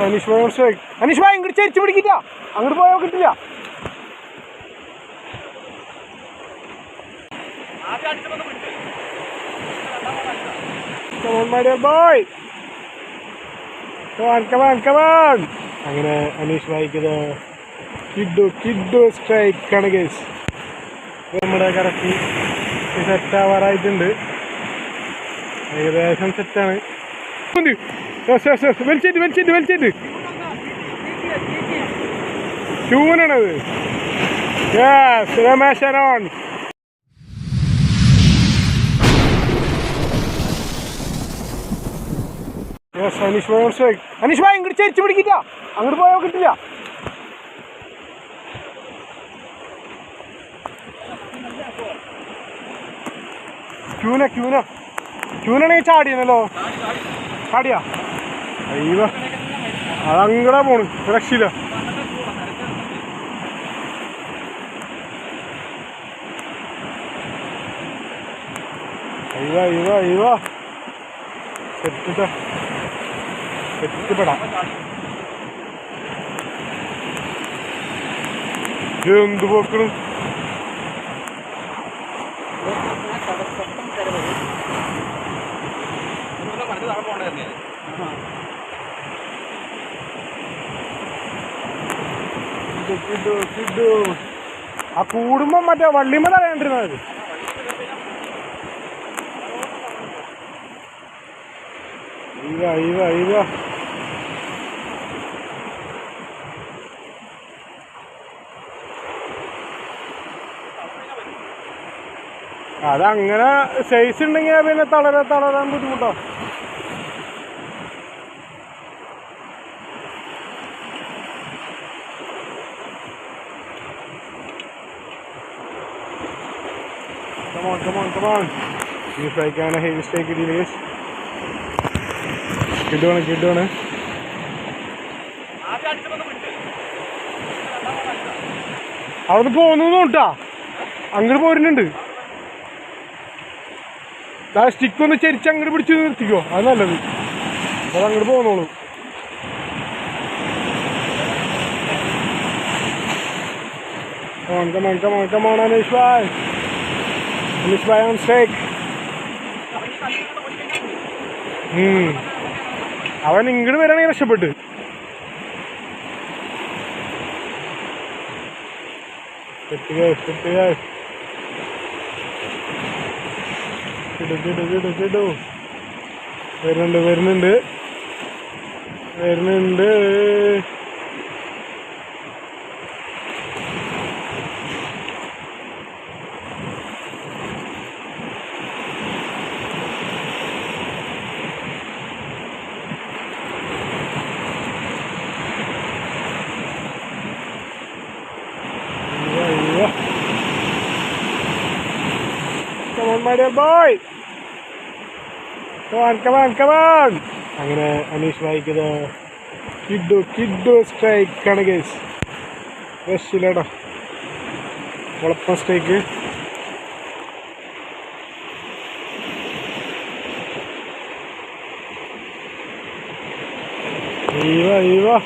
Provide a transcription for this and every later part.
Aneesh bhai strike. Aneesh bhai ഇങ്ങോട്ട് ചെരിച്ചു പിടിക്കില്ല, അങ്ങോട്ട് പോയോ കിട്ടില്ല. Come on, my dear boy. Come on. അങ്ങനെ അനീഷ് ഭായിക്ക് കിഡു സ്ട്രൈക്ക് ആണ് ഗൈസ്. നമ്മുടെ കറക്റ്റ് സെറ്റ് ആവാറായിട്ടുണ്ട്, ഏകദേശം സെറ്റാണ്. വലിച്ചിട്ട് ട്യൂനാണത്. രമേശനോൺ അനീഷ് ഭായ് സ്ട്രൈക്ക്. അനീഷ് ഭായ് ഇങ്ങോട്ട് ചെരിച്ചു പിടിക്കില്ല, അങ്ങോട്ട് പോയോ കിട്ടില്ല. ക്യൂനാണെങ്കിൽ ചാടിയെന്നല്ലോ. ചാടിയാ അയ്യോ, അതങ്ങടാ പോണ്, രക്ഷയില്ല. അയ്യോ എത്തിപ്പെടാം. എന്ത് പോക്കണം. ആ കൂടുമ്പോ മറ്റേ വള്ളിമല അറിയാണ്ടിരുന്നത്. അയ്യോ അതങ്ങനെ സൈസ് ഉണ്ടെങ്കിൽ പിന്നെ തളരാൻ ബുദ്ധിമുട്ടോ. Come on. ഈ സ്ട്രൈക്കാണ്, ഹെവി സ്ട്രൈക്ക് കിട്ടിയില്ലേ. കിട്ടുവാണ്. അവിടെ പോകുന്നു കേട്ടാ, അങ്ങോട്ട് പോരുന്നുണ്ട്. സ്റ്റിക്ക് ഒന്ന് ചെരിച്ച് അങ്ങോട്ട് പിടിച്ച് നിർത്തിക്കോ, അത് നല്ലത്. അത് അങ്ങോട്ട് പോകുന്നോളൂ. Come on, Anish Bhai on strike. അവൻ ഇങ്ങോട്ട് വരാണെങ്കിൽ രക്ഷപ്പെട്ട്. വരുന്നുണ്ട്. Come on, my dear boy. Come on. അങ്ങനെ അനീഷ് ഭായിക്ക് കിഡു സ്ട്രൈക്ക് ആണ് ഗൈസ്. രക്ഷയില്ലടാ, ഉളപ്പം സ്ട്രൈക്ക്. അയ്യോ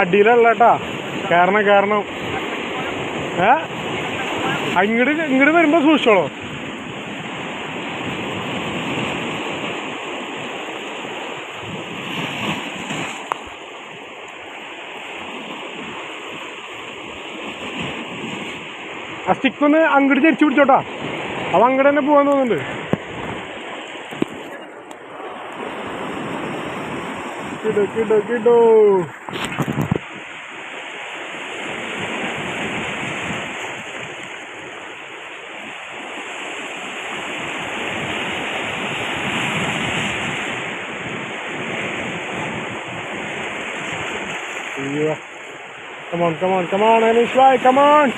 അടിയിലട്ടാ കാരണം ഇങ്ങോട്ട് വരുമ്പോ സൂക്ഷിച്ചോളോ. ആ സ്റ്റിക്കൊന്ന് അങ്ങോട്ട് തിരിച്ചു പിടിച്ചോട്ടാ, അവ അങ്ങോട്ട് തന്നെ പോകാൻ തോന്നുന്നുണ്ട്. കിടോ Come on, Anish Bhai, come on.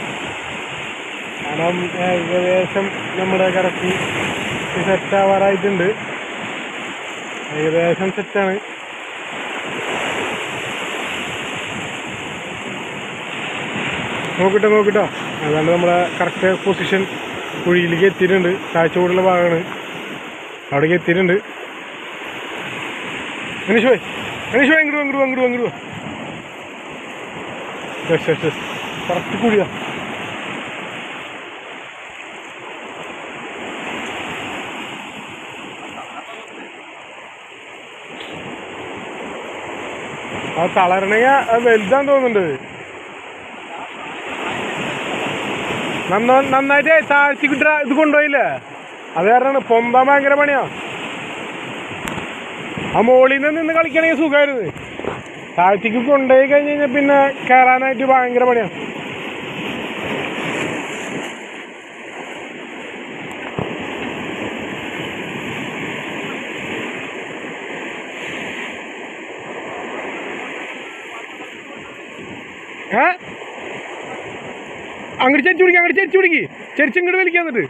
കാരണം ഏകദേശം നമ്മുടെ കറക്റ്റ് സെറ്റ് ആവാറായിട്ടുണ്ട്, ഏകദേശം സെറ്റാണ്. നോക്കിട്ടോ അതാണ് നമ്മളെ കറക്റ്റ് പൊസിഷൻ. കുഴിയിലേക്ക് എത്തിയിട്ടുണ്ട്. താഴ്ച കൂടുതലുള്ള ഭാഗമാണ്. അവിടേക്ക് എത്തിയിട്ടുണ്ട്. ഗണേഷ് ഭായ് അങ്ങോട്ട് കറക്റ്റ് കുഴിയാ. ആ തളരണങ്ങ വലുതാന്ന് തോന്നുന്നുണ്ട്. നന്നായിട്ട് താഴ്ച ഇത് കൊണ്ടുപോയില്ലേ, അത് കാരണമാണ് പൊന്താൻ ഭയങ്കര പണിയാ. ആ മോളിൽ നിന്ന് കളിക്കണമെങ്കിൽ സുഖമായിരുന്നു. താഴ്ചക്ക് കൊണ്ടുപോയി കഴിഞ്ഞ് കഴിഞ്ഞാൽ പിന്നെ കയറാനായിട്ട് ഭയങ്കര പണിയാ. അങ്ങോട്ട് ചെരിച്ചു പിടിക്ക് ചെരിച്ചിങ്ങോട്ട് വലിക്കാൻ. എന്നിട്ട്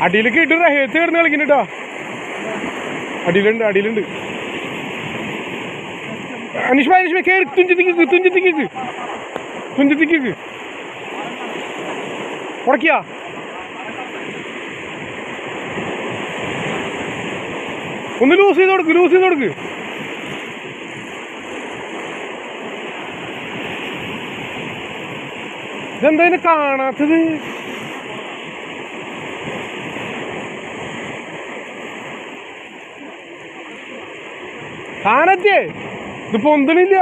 അടിയിലേക്ക് ഇട്ട് ഹേത്ത് കിടന്ന് കളിക്കുന്നുട്ടോ. അടിയിലുണ്ട് അനീഷ് ഭായ് കയറി തുഞ്ചത്തിക്ക് ഉടക്കിയാ. ഒന്ന് ലൂസ് ചെയ്ത് കൊടുക്ക്. ഇതെന്താ ഇതിനെ കാണാത്തത്? കാണത്തേ ഇത് പൊന്തണില്ല.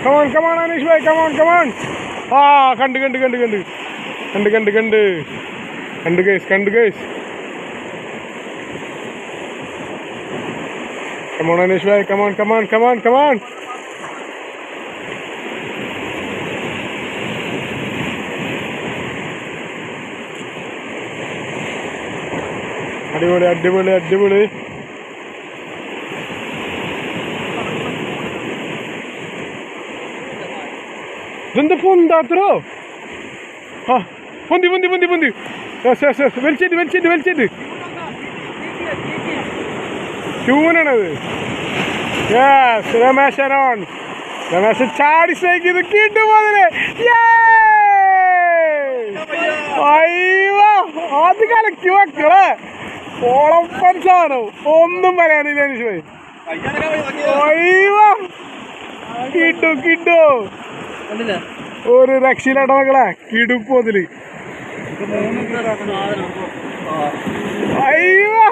കമാൺ അനീഷ് ഭായ് കമാൺ. ആ കണ്ട് ഗൈസ്. കമാൺ അനീഷ് ഭായ് കമാൺ. അടിപൊളി. ഇതെന്താ പൊന്താത്രോ? ആ പൊന്തി വലിച്ചിട്ട് ട്യൂനാണത്. രമേശ് ചാടി സ്ട്രൈക്ക് ചെയ്ത് കിട്ടുപോലെ. അത് കലക്കി മക്കളെ. ഓളപ്പൻ സാധനം ഒന്നും പറയാനില്ല അനീഷ് ഭായ്. കിട്ടു ഒരു രക്ഷയിലാട്ട മക്കളെ. കിടുപ്പോ അതില്. അയ്യോ